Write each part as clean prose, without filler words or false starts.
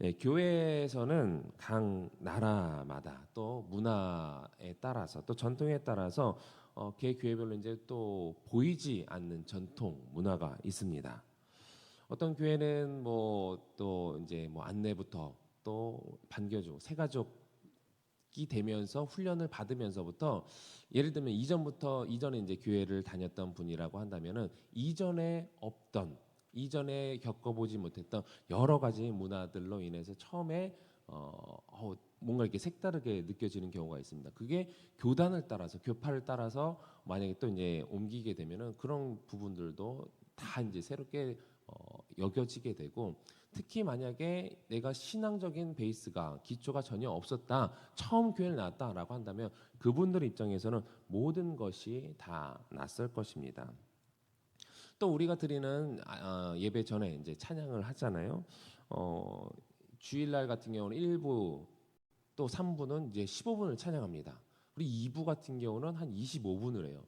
예, 교회에서는 각 나라마다 또 문화에 따라서 또 전통에 따라서 개 교회별로 이제 또 보이지 않는 전통 문화가 있습니다. 어떤 교회는 뭐 또 이제 뭐 안내부터 또 반겨주고 새가족이 되면서 훈련을 받으면서부터 예를 들면 이전에 이제 교회를 다녔던 분이라고 한다면은 이전에 겪어보지 못했던 여러 가지 문화들로 인해서 처음에 뭔가 이렇게 색다르게 느껴지는 경우가 있습니다. 그게 교단을 따라서 교파를 따라서 만약에 또 이제 옮기게 되면은 그런 부분들도 다 이제 새롭게 여겨지게 되고, 특히 만약에 내가 신앙적인 베이스가 기초가 전혀 없었다, 처음 교회를 나왔다라고 한다면 그분들 입장에서는 모든 것이 다 낯설 것입니다. 또 우리가 드리는 예배 전에 이제 찬양을 하잖아요. 주일날 같은 경우는 1부 또 3부는 이제 15분을 찬양합니다. 그리고 2부 같은 경우는 한 25분을 해요.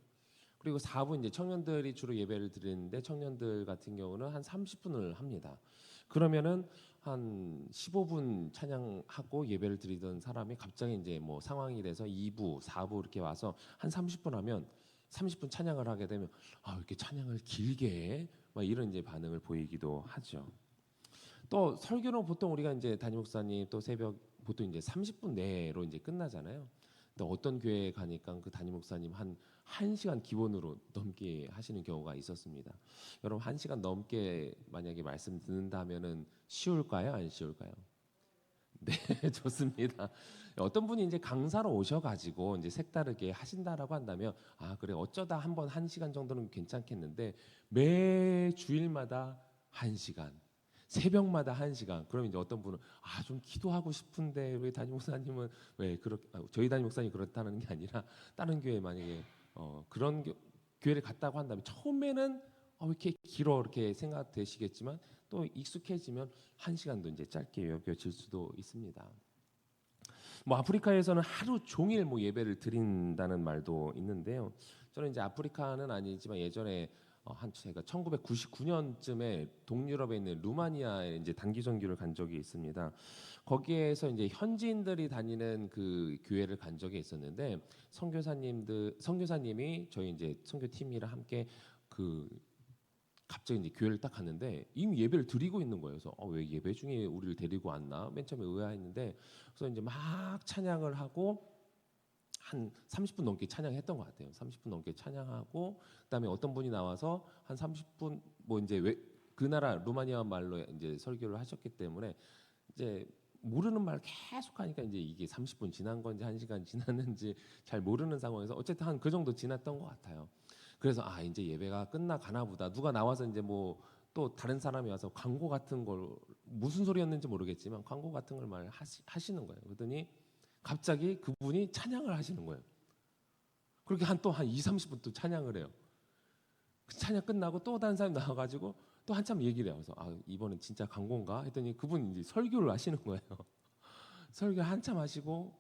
그리고 4부 이제 청년들이 주로 예배를 드리는데 청년들 같은 경우는 한 30분을 합니다. 그러면은 한 15분 찬양하고 예배를 드리던 사람이 갑자기 이제 뭐 상황이 돼서 2부, 4부 이렇게 와서 한 30분 하면 30분 찬양을 하게 되면 이렇게 찬양을 길게 해? 막 이런 이제 반응을 보이기도 하죠. 또 설교는 보통 우리가 이제 담임 목사님 또 새벽 보통 이제 30분 내로 이제 끝나잖아요. 근데 어떤 교회에 가니까 그 담임 목사님 한 1시간 기본으로 넘게 하시는 경우가 있었습니다. 여러분 1시간 넘게 만약에 말씀 듣는다면은 쉬울까요? 안 쉬울까요? 네, 좋습니다. 어떤 분이 이제 강사로 오셔가지고 이제 색다르게 하신다라고 한다면 그래 어쩌다 한번 1시간 정도는 괜찮겠는데 매 주일마다 1시간 새벽마다 1시간 그러면 이제 어떤 분은 좀 기도하고 싶은데 왜 담임 목사님은 왜 그렇게 저희 담임 목사님이 그렇다는 게 아니라 다른 교회 만약에 그런 교회를 갔다고 한다면 처음에는 왜 이렇게 길어 이렇게 생각되시겠지만 또 익숙해지면 1시간도 이제 짧게 여겨질 수도 있습니다. 뭐 아프리카에서는 하루 종일 뭐 예배를 드린다는 말도 있는데요. 저는 이제 아프리카는 아니지만 예전에 제가 1999년쯤에 동유럽에 있는 루마니아에 이제 단기 선교를 간 적이 있습니다. 거기에서 이제 현지인들이 다니는 그 교회를 간 적이 있었는데 선교사님이 저희 이제 선교팀이랑 함께 그 갑자기 이제 교회를 딱 갔는데 이미 예배를 드리고 있는 거예요. 그래서 왜 예배 중에 우리를 데리고 왔나? 맨 처음에 의아했는데 그래서 이제 막 찬양을 하고 한 30분 넘게 찬양했던 것 같아요. 30분 넘게 찬양하고 그다음에 어떤 분이 나와서 한 30분 뭐 이제 그 나라 루마니아 말로 이제 설교를 하셨기 때문에 이제 모르는 말 계속 하니까 이제 이게 30분 지난 건지 1시간 지났는지 잘 모르는 상황에서 어쨌든 한 그 정도 지났던 것 같아요. 그래서 이제 예배가 끝나가나 보다. 누가 나와서 이제 뭐 또 다른 사람이 와서 광고 같은 걸 무슨 소리였는지 모르겠지만 광고 같은 걸 하시는 거예요. 그러더니 갑자기 그분이 찬양을 하시는 거예요. 그렇게 한 2, 30분 또 찬양을 해요. 그 찬양 끝나고 또 다른 사람이 나와가지고 또 한참 얘기를 해요. 그래서 이번엔 진짜 광고인가 했더니 그분이 이제 설교를 하시는 거예요. 설교 한참 하시고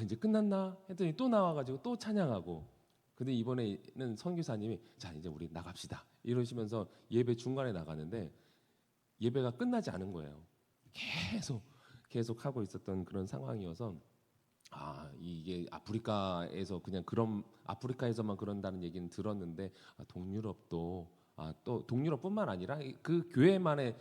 이제 끝났나 했더니 또 나와가지고 또 찬양하고. 근데 이번에는 선교사님이 자 이제 우리 나갑시다 이러시면서 예배 중간에 나가는데 예배가 끝나지 않은 거예요. 계속 하고 있었던 그런 상황이어서 이게 아프리카에서만 그런다는 얘기는 들었는데 동유럽도 또 동유럽뿐만 아니라 그 교회만의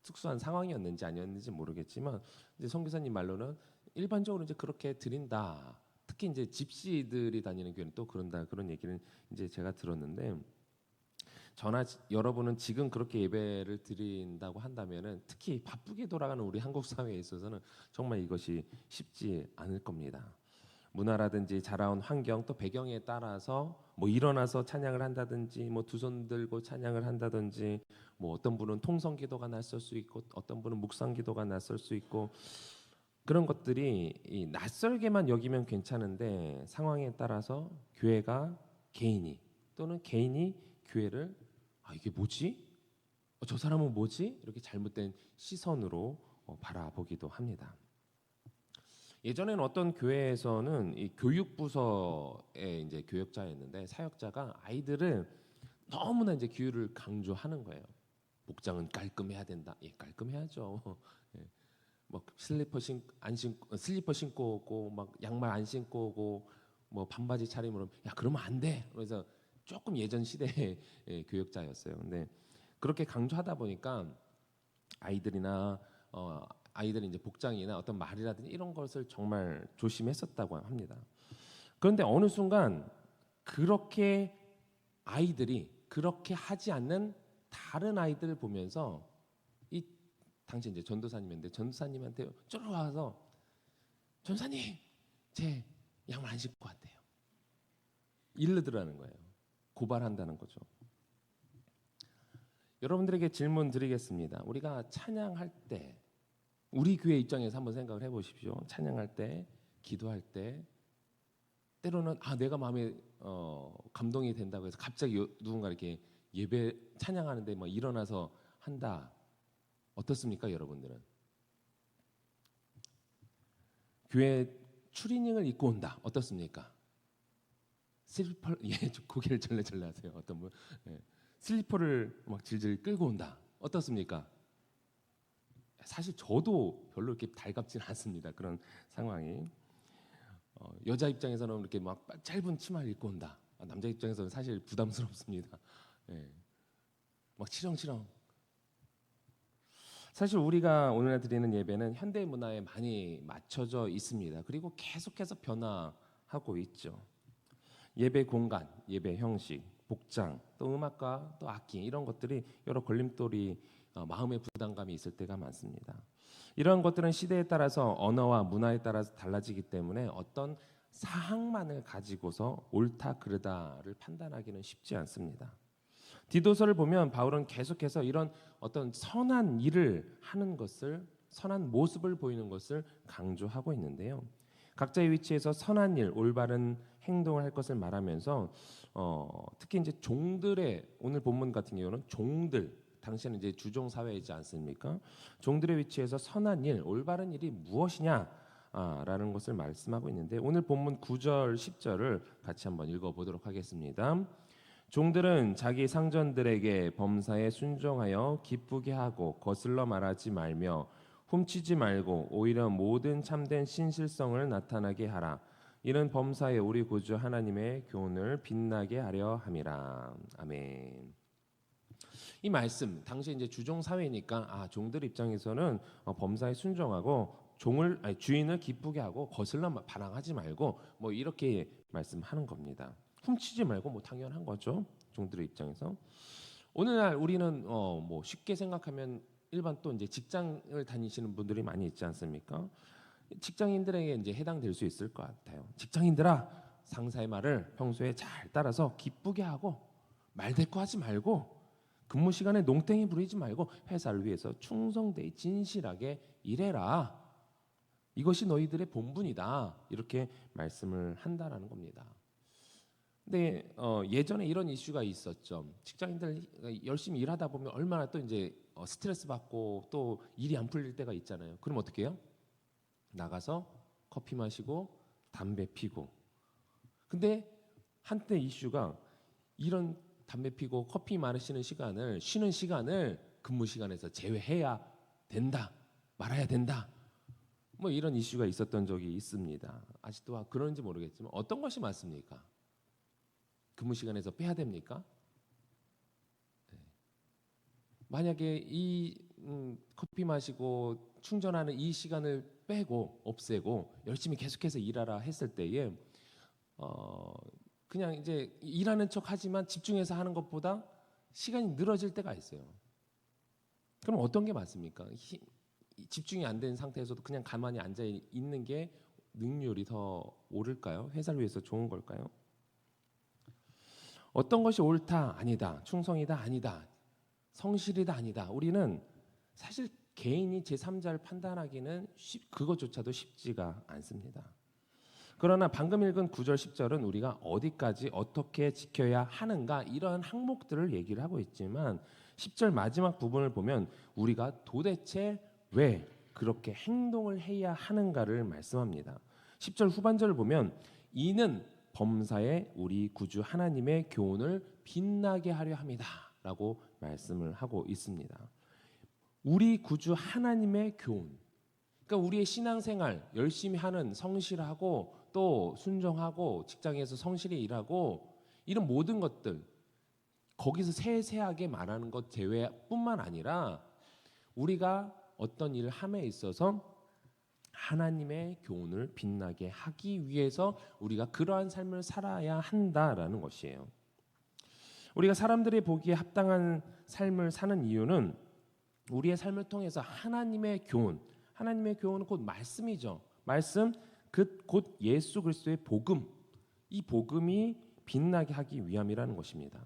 특수한 상황이었는지 아니었는지 모르겠지만 이제 선교사님 말로는 일반적으로 이제 그렇게 드린다. 특히 이제 집시들이 다니는 교회는 또 그런다 그런 얘기는 이제 제가 들었는데 여러분은 지금 그렇게 예배를 드린다고 한다면은 특히 바쁘게 돌아가는 우리 한국 사회에 있어서는 정말 이것이 쉽지 않을 겁니다. 문화라든지 자라온 환경 또 배경에 따라서 뭐 일어나서 찬양을 한다든지 뭐 두 손 들고 찬양을 한다든지 뭐 어떤 분은 통성기도가 낯설 수 있고 어떤 분은 묵상기도가 낯설 수 있고 그런 것들이 이 낯설게만 여기면 괜찮은데 상황에 따라서 교회가 개인이 또는 개인이 교회를 이게 뭐지? 저 사람은 뭐지? 이렇게 잘못된 시선으로 바라보기도 합니다. 예전에는 어떤 교회에서는 이 교육부서의 이제 교역자였는데 사역자가 아이들을 너무나 이제 교육을 강조하는 거예요. 목장은 깔끔해야 된다. 깔끔해야죠. 예. 뭐 슬리퍼 신고 오고 막 양말 안 신고 오고 뭐 반바지 차림으로 야 그러면 안 돼. 그래서 조금 예전 시대의 교육자였어요. 근데 그렇게 강조하다 보니까 아이들이나 아이들이 이제 복장이나 어떤 말이라든지 이런 것을 정말 조심했었다고 합니다. 그런데 어느 순간 그렇게 아이들이 그렇게 하지 않는 다른 아이들을 보면서 이 당시 이제 전도사님인데 전도사님한테 쫄아와서 전도사님 제 양말 안 신고 왔대요. 이르더라는 거예요. 고발한다는 거죠. 여러분들에게 질문 드리겠습니다. 우리가 찬양할 때 우리 교회 입장에서 한번 생각을 해보십시오. 찬양할 때, 기도할 때 때로는 내가 마음에 감동이 된다고 해서 갑자기 누군가 이렇게 예배 찬양하는데 뭐 일어나서 한다. 어떻습니까, 여러분들은? 교회 추리닝을 입고 온다. 어떻습니까? 슬리퍼 고개를 절레절레 하세요. 어떤 분 슬리퍼를 막 질질 끌고 온다. 어떻습니까? 사실 저도 별로 이렇게 달갑지는 않습니다. 그런 상황이. 여자 입장에서는 이렇게 막 짧은 치마를 입고 온다. 남자 입장에서는 사실 부담스럽습니다. 막 치렁치렁. 사실 우리가 오늘 드리는 예배는 현대 문화에 많이 맞춰져 있습니다. 그리고 계속해서 변화하고 있죠. 예배 공간, 예배 형식, 복장, 또 음악과 또 악기 이런 것들이 여러 걸림돌이 마음의 부담감이 있을 때가 많습니다. 이런 것들은 시대에 따라서 언어와 문화에 따라서 달라지기 때문에 어떤 사항만을 가지고서 옳다 그르다를 판단하기는 쉽지 않습니다. 디도서를 보면 바울은 계속해서 이런 어떤 선한 일을 하는 것을 선한 모습을 보이는 것을 강조하고 있는데요. 각자의 위치에서 선한 일, 올바른 행동을 할 것을 말하면서 특히 이제 종들의 오늘 본문 같은 경우는 종들 당시에는 이제 주종 사회이지 않습니까? 종들의 위치에서 선한 일, 올바른 일이 무엇이냐? 라는 것을 말씀하고 있는데 오늘 본문 9절, 10절을 같이 한번 읽어보도록 하겠습니다. 종들은 자기 상전들에게 범사에 순종하여 기쁘게 하고 거슬러 말하지 말며 훔치지 말고 오히려 모든 참된 신실성을 나타나게 하라. 이는 범사에 우리 구주 하나님의 교훈을 빛나게 하려 함이라. 아멘. 이 말씀 당시 이제 주종 사회니까 종들 입장에서는 범사에 순종하고 주인을 기쁘게 하고 거슬러 반항하지 말고 뭐 이렇게 말씀하는 겁니다. 훔치지 말고 뭐 당연한 거죠. 종들의 입장에서. 오늘날 우리는 뭐 쉽게 생각하면 일반 또 이제 직장을 다니시는 분들이 많이 있지 않습니까? 직장인들에게 이제 해당될 수 있을 것 같아요. 직장인들아, 상사의 말을 평소에 잘 따라서 기쁘게 하고 말대꾸하지 말고 근무 시간에 농땡이 부리지 말고 회사를 위해서 충성되이 진실하게 일해라. 이것이 너희들의 본분이다. 이렇게 말씀을 한다라는 겁니다. 근데 예전에 이런 이슈가 있었죠. 직장인들 열심히 일하다 보면 얼마나 또 이제 스트레스 받고 또 일이 안 풀릴 때가 있잖아요. 그럼 어떻게 해요? 나가서 커피 마시고 담배 피고. 근데 한때 이슈가 이런 담배 피고 커피 마시는 시간을 쉬는 시간을 근무 시간에서 제외해야 된다. 말아야 된다. 뭐 이런 이슈가 있었던 적이 있습니다. 아직도 그런지 모르겠지만 어떤 것이 맞습니까? 근무 시간에서 빼야 됩니까? 네. 만약에 이 커피 마시고 충전하는 이 시간을 빼고 없애고 열심히 계속해서 일하라 했을 때에 그냥 이제 일하는 척 하지만 집중해서 하는 것보다 시간이 늘어질 때가 있어요. 그럼 어떤 게 맞습니까? 집중이 안 된 상태에서도 그냥 가만히 앉아 있는 게 능률이 더 오를까요? 회사를 위해서 좋은 걸까요? 어떤 것이 옳다, 아니다, 충성이다, 아니다, 성실이다, 아니다. 우리는 사실 개인이 제3자를 판단하기는 그것조차도 쉽지가 않습니다. 그러나 방금 읽은 9절, 10절은 우리가 어디까지 어떻게 지켜야 하는가 이런 항목들을 얘기를 하고 있지만 10절 마지막 부분을 보면 우리가 도대체 왜 그렇게 행동을 해야 하는가를 말씀합니다. 10절 후반절을 보면 이는 범사에 우리 구주 하나님의 교훈을 빛나게 하려 합니다 라고 말씀을 하고 있습니다. 우리 구주 하나님의 교훈, 그러니까 우리의 신앙생활 열심히 하는, 성실하고 또 순종하고 직장에서 성실히 일하고 이런 모든 것들, 거기서 세세하게 말하는 것 제외뿐만 아니라 우리가 어떤 일을 함에 있어서 하나님의 교훈을 빛나게 하기 위해서 우리가 그러한 삶을 살아야 한다라는 것이에요. 우리가 사람들이 보기에 합당한 삶을 사는 이유는 우리의 삶을 통해서 하나님의 교훈은 곧 말씀이죠. 말씀, 곧 예수 그리스도의 복음, 이 복음이 빛나게 하기 위함이라는 것입니다.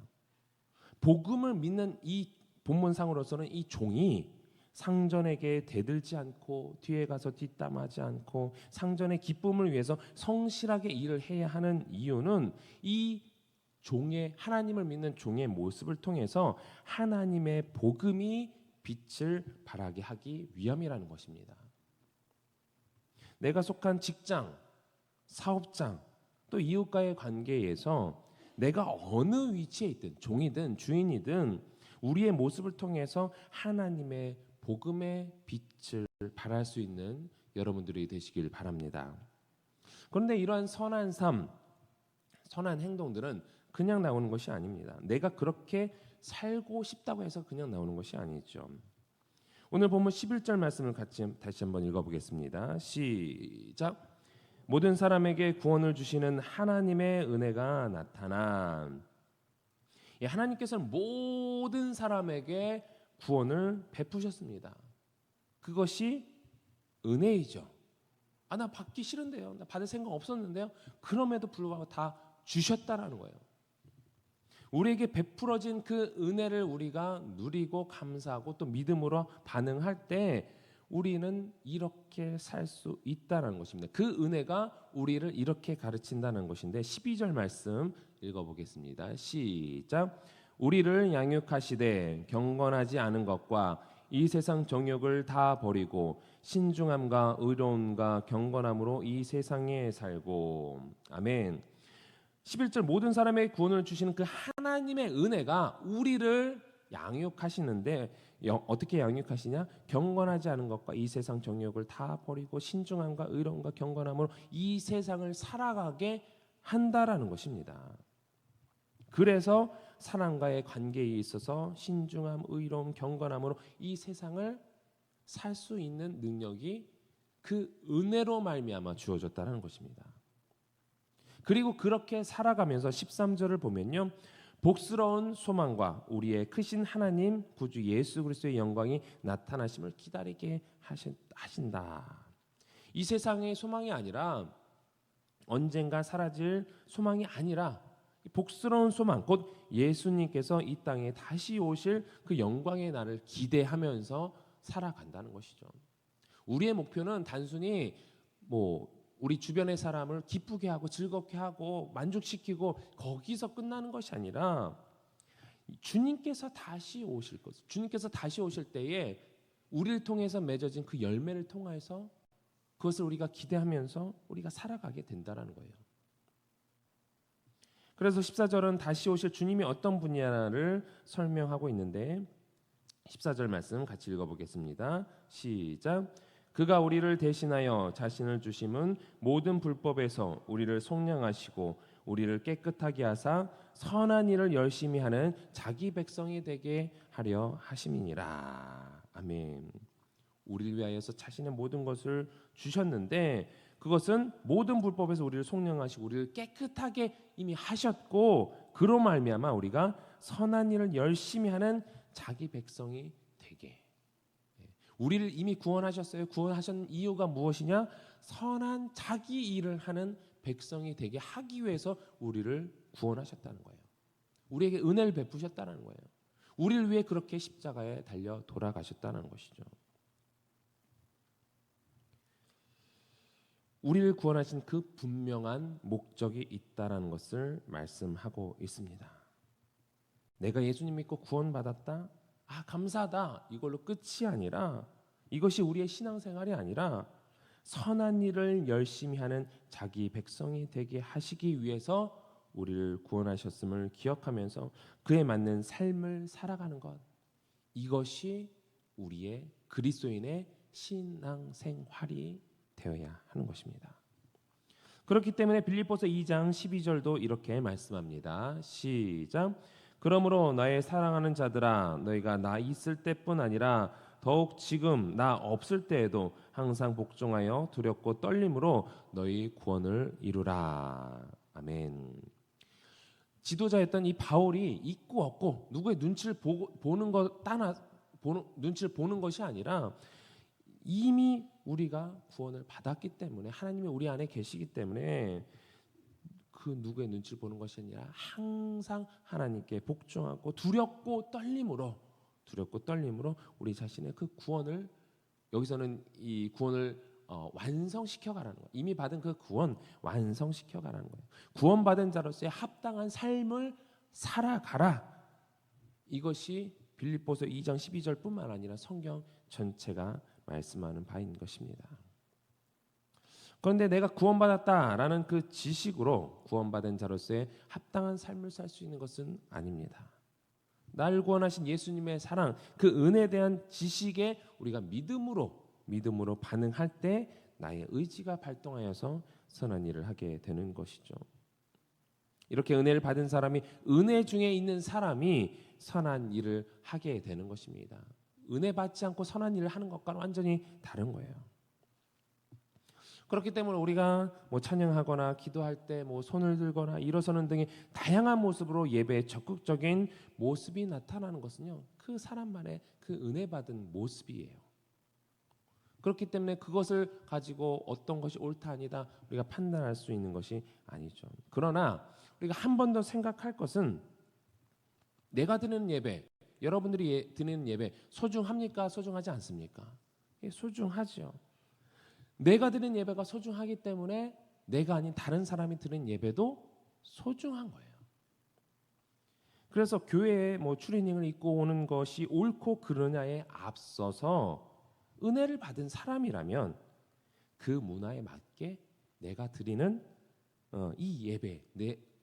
복음을 믿는 이 본문상으로서는 이 종이 상전에게 대들지 않고 뒤에 가서 뒷담하지 않고 상전의 기쁨을 위해서 성실하게 일을 해야 하는 이유는 이 종의, 하나님을 믿는 종의 모습을 통해서 하나님의 복음이 빛을 발하게 하기 위함이라는 것입니다. 내가 속한 직장, 사업장, 또 이웃과의 관계에서 내가 어느 위치에 있든 종이든 주인이든 우리의 모습을 통해서 하나님의 복음의 빛을 발할 수 있는 여러분들이 되시길 바랍니다. 그런데 이러한 선한 삶, 선한 행동들은 그냥 나오는 것이 아닙니다. 내가 그렇게 살고 싶다고 해서 그냥 나오는 것이 아니죠. 오늘 본문 11절 말씀을 다시 한번 읽어보겠습니다. 시작. 모든 사람에게 구원을 주시는 하나님의 은혜가 나타나. 하나님께서는 모든 사람에게 구원을 베푸셨습니다. 그것이 은혜이죠. 나 받기 싫은데요. 나 받을 생각 없었는데요. 그럼에도 불구하고 다 주셨다라는 거예요. 우리에게 베풀어진 그 은혜를 우리가 누리고 감사하고 또 믿음으로 반응할 때 우리는 이렇게 살 수 있다는 것입니다. 그 은혜가 우리를 이렇게 가르친다는 것인데 12절 말씀 읽어보겠습니다. 시작. 우리를 양육하시되 경건하지 않은 것과 이 세상 정욕을 다 버리고 신중함과 의로움과 경건함으로 이 세상에 살고. 아멘. 11절 모든 사람에게 구원을 주시는 그 하나님의 은혜가 우리를 양육하시는데 어떻게 양육하시냐? 경건하지 않은 것과 이 세상 정욕을 다 버리고 신중함과 의로움과 경건함으로 이 세상을 살아가게 한다라는 것입니다. 그래서 사람과의 관계에 있어서 신중함, 의로움, 경건함으로 이 세상을 살 수 있는 능력이 그 은혜로 말미암아 주어졌다는 것입니다. 그리고 그렇게 살아가면서 13절을 보면요. 복스러운 소망과 우리의 크신 하나님 구주 예수 그리스도의 영광이 나타나심을 기다리게 하신다. 이 세상의 소망이 아니라 언젠가 사라질 소망이 아니라 복스러운 소망, 곧 예수님께서 이 땅에 다시 오실 그 영광의 날을 기대하면서 살아간다는 것이죠. 우리의 목표는 단순히 우리 주변의 사람을 기쁘게 하고 즐겁게 하고 만족시키고 거기서 끝나는 것이 아니라 주님께서 다시 오실 것, 주님께서 다시 오실 때에 우리를 통해서 맺어진 그 열매를 통해서 그것을 우리가 기대하면서 우리가 살아가게 된다는 거예요. 그래서 14절은 다시 오실 주님이 어떤 분이냐를 설명하고 있는데 14절 말씀 같이 읽어보겠습니다. 시작. 그가 우리를 대신하여 자신을 주심은 모든 불법에서 우리를 속량하시고 우리를 깨끗하게 하사 선한 일을 열심히 하는 자기 백성이 되게 하려 하심이니라. 아멘. 우리를 위하여서 자신의 모든 것을 주셨는데 그것은 모든 불법에서 우리를 속량하시고 우리를 깨끗하게 이미 하셨고 그로 말미암아 우리가 선한 일을 열심히 하는 자기 백성이 되게. 우리를 이미 구원하셨어요. 구원하신 이유가 무엇이냐? 선한 자기 일을 하는 백성이 되게 하기 위해서 우리를 구원하셨다는 거예요. 우리에게 은혜를 베푸셨다는 거예요. 우리를 위해 그렇게 십자가에 달려 돌아가셨다는 것이죠. 우리를 구원하신 그 분명한 목적이 있다라는 것을 말씀하고 있습니다. 내가 예수님 믿고 구원받았다? 감사하다. 이걸로 끝이 아니라 이것이 우리의 신앙생활이 아니라 선한 일을 열심히 하는 자기 백성이 되게 하시기 위해서 우리를 구원하셨음을 기억하면서 그에 맞는 삶을 살아가는 것. 이것이 우리의 그리스도인의 신앙생활이 되어야 하는 것입니다. 그렇기 때문에 빌립보서 2장 12절도 이렇게 말씀합니다. 시작. 그러므로 나의 사랑하는 자들아, 너희가 나 있을 때뿐 아니라 더욱 지금 나 없을 때에도 항상 복종하여 두렵고 떨림으로 너희 구원을 이루라. 아멘. 지도자였던 이 바울이 있고 없고 누구의 눈치를 눈치를 보는 것이 아니라 이미 우리가 구원을 받았기 때문에 하나님이 우리 안에 계시기 때문에 그 누구의 눈치를 보는 것이 아니라 항상 하나님께 복종하고 두렵고 떨림으로 우리 자신의 그 구원을, 여기서는 이 구원을 완성시켜 가라는 거예요. 이미 받은 그 구원 완성시켜 가라는 거예요. 구원받은 자로서의 합당한 삶을 살아가라. 이것이 빌립보서 2장 12절뿐만 아니라 성경 전체가 말씀하는 바인 것입니다. 그런데 내가 구원받았다라는 그 지식으로 구원받은 자로서의 합당한 삶을 살 수 있는 것은 아닙니다. 날 구원하신 예수님의 사랑, 그 은혜에 대한 지식에 우리가 믿음으로 반응할 때 나의 의지가 발동하여서 선한 일을 하게 되는 것이죠. 이렇게 은혜를 받은 사람이, 은혜 중에 있는 사람이 선한 일을 하게 되는 것입니다. 은혜 받지 않고 선한 일을 하는 것과는 완전히 다른 거예요. 그렇기 때문에 우리가 찬양하거나 기도할 때 손을 들거나 일어서는 등의 다양한 모습으로 예배의 적극적인 모습이 나타나는 것은요, 그 사람만의 그 은혜 받은 모습이에요. 그렇기 때문에 그것을 가지고 어떤 것이 옳다 아니다 우리가 판단할 수 있는 것이 아니죠. 그러나 우리가 한 번 더 생각할 것은, 내가 드리는 예배, 여러분들이 드리는 예배 소중합니까? 소중하지 않습니까? 소중하죠. 내가 드리는 예배가 소중하기 때문에 내가 아닌 다른 사람이 드리는 예배도 소중한 거예요. 그래서 교회에 추리닝을 입고 오는 것이 옳고 그르냐에 앞서서 은혜를 받은 사람이라면 그 문화에 맞게 내가 드리는 이 예배,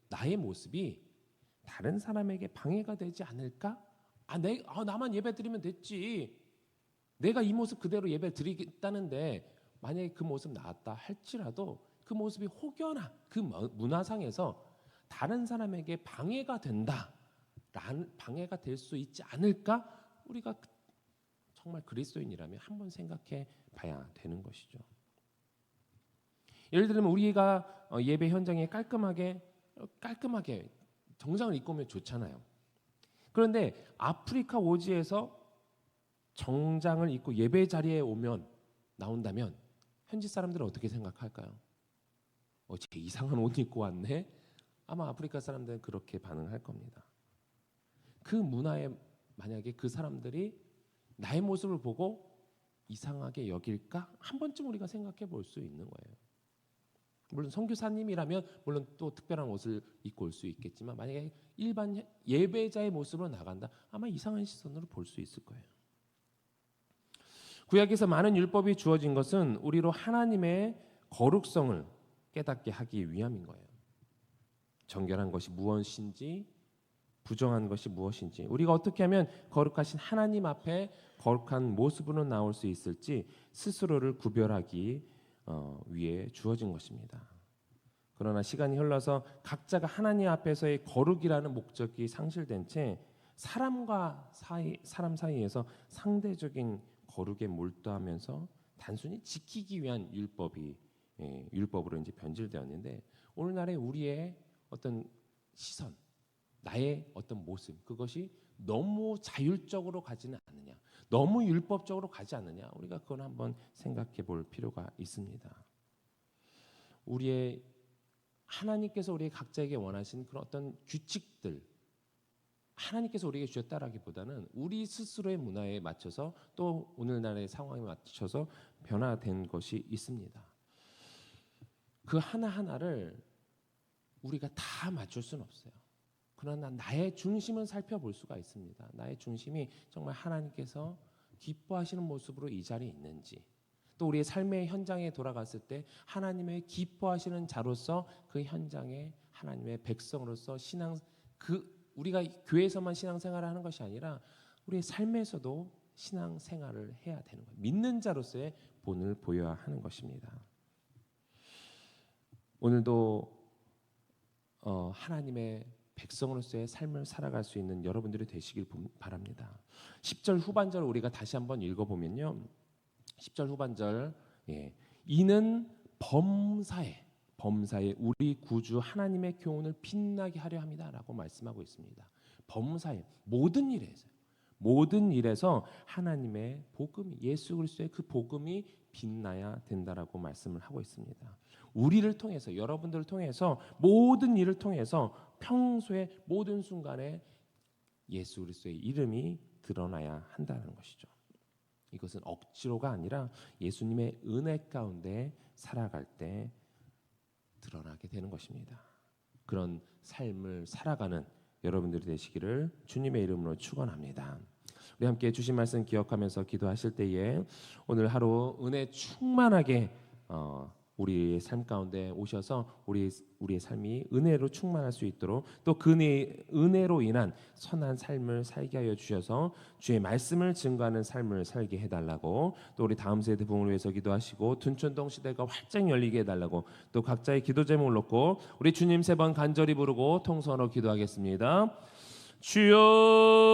나의 모습이 다른 사람에게 방해가 되지 않을까? 나만 예배 드리면 됐지. 내가 이 모습 그대로 예배 드리겠다는데 만약에 그 모습 나왔다 할지라도 그 모습이 혹여나 그 문화상에서 다른 사람에게 방해가 될 수 있지 않을까? 우리가 정말 그리스도인이라면 한번 생각해 봐야 되는 것이죠. 예를 들면 우리가 예배 현장에 깔끔하게 정장을 입고 오면 좋잖아요. 그런데 아프리카 오지에서 정장을 입고 예배 자리에 나온다면 현지 사람들은 어떻게 생각할까요? 쟤 이상한 옷 입고 왔네? 아마 아프리카 사람들은 그렇게 반응할 겁니다. 그 문화에 만약에 그 사람들이 나의 모습을 보고 이상하게 여길까? 한 번쯤 우리가 생각해 볼 수 있는 거예요. 물론 선교사님이라면 물론 또 특별한 옷을 입고 올 수 있겠지만 만약에 일반 예배자의 모습으로 나간다, 아마 이상한 시선으로 볼 수 있을 거예요. 구약에서 많은 율법이 주어진 것은 우리로 하나님의 거룩성을 깨닫게 하기 위함인 거예요. 정결한 것이 무엇인지, 부정한 것이 무엇인지, 우리가 어떻게 하면 거룩하신 하나님 앞에 거룩한 모습으로 나올 수 있을지 스스로를 구별하기 위해 주어진 것입니다. 그러나 시간이 흘러서 각자가 하나님 앞에서의 거룩이라는 목적이 상실된 채 사람 사이에서 상대적인 거룩에 몰두하면서 단순히 지키기 위한 율법으로 이제 변질되었는데, 오늘날의 우리의 어떤 시선, 나의 어떤 모습, 그것이 너무 자율적으로 가지는 않느냐, 너무 율법적으로 가지 않느냐, 우리가 그건 한번 생각해 볼 필요가 있습니다. 하나님께서 우리 각자에게 원하신 그런 어떤 규칙들, 하나님께서 우리에게 주셨다라기보다는 우리 스스로의 문화에 맞춰서 또 오늘날의 상황에 맞춰서 변화된 것이 있습니다. 그 하나하나를 우리가 다 맞출 수는 없어요. 그러나 나의 중심을 살펴볼 수가 있습니다. 나의 중심이 정말 하나님께서 기뻐하시는 모습으로 이 자리에 있는지, 또 우리의 삶의 현장에 돌아갔을 때 하나님의 기뻐하시는 자로서 그 현장에 하나님의 백성으로서 우리가 교회에서만 신앙생활을 하는 것이 아니라 우리의 삶에서도 신앙 생활을 해야 되는 거예요. 믿는 자로서의 본을 보여야 하는 것입니다. 오늘도 하나님의 백성으로서의 삶을 살아갈 수 있는 여러분들이 되시길 바랍니다. 10절 후반절 우리가 다시 한번 읽어보면요. 10절 후반절 이는 범사에 우리 구주 하나님의 교훈을 빛나게 하려 합니다라고 말씀하고 있습니다. 범사에 모든 일에서 하나님의 복음이 예수 그리스도의 그 복음이 빛나야 된다라고 말씀을 하고 있습니다. 우리를 통해서 여러분들을 통해서 모든 일을 통해서 평소에 모든 순간에 예수 그리스도의 이름이 드러나야 한다는 것이죠. 이것은 억지로가 아니라 예수님의 은혜 가운데 살아갈 때 드러나게 되는 것입니다. 그런 삶을 살아가는 여러분들이 되시기를 주님의 이름으로 축원합니다. 우리 함께 주신 말씀 기억하면서 기도하실 때에 오늘 하루 은혜 충만하게 우리의 삶 가운데 오셔서 우리의 삶이 은혜로 충만할 수 있도록 또 그 은혜로 인한 선한 삶을 살게 하여 주셔서 주의 말씀을 증거하는 삶을 살게 해달라고 또 우리 다음 세대 부흥을 위해서 기도하시고 둔촌동 시대가 활짝 열리게 해달라고 또 각자의 기도 제목을 놓고 우리 주님 3번 간절히 부르고 통성으로 기도하겠습니다. 주여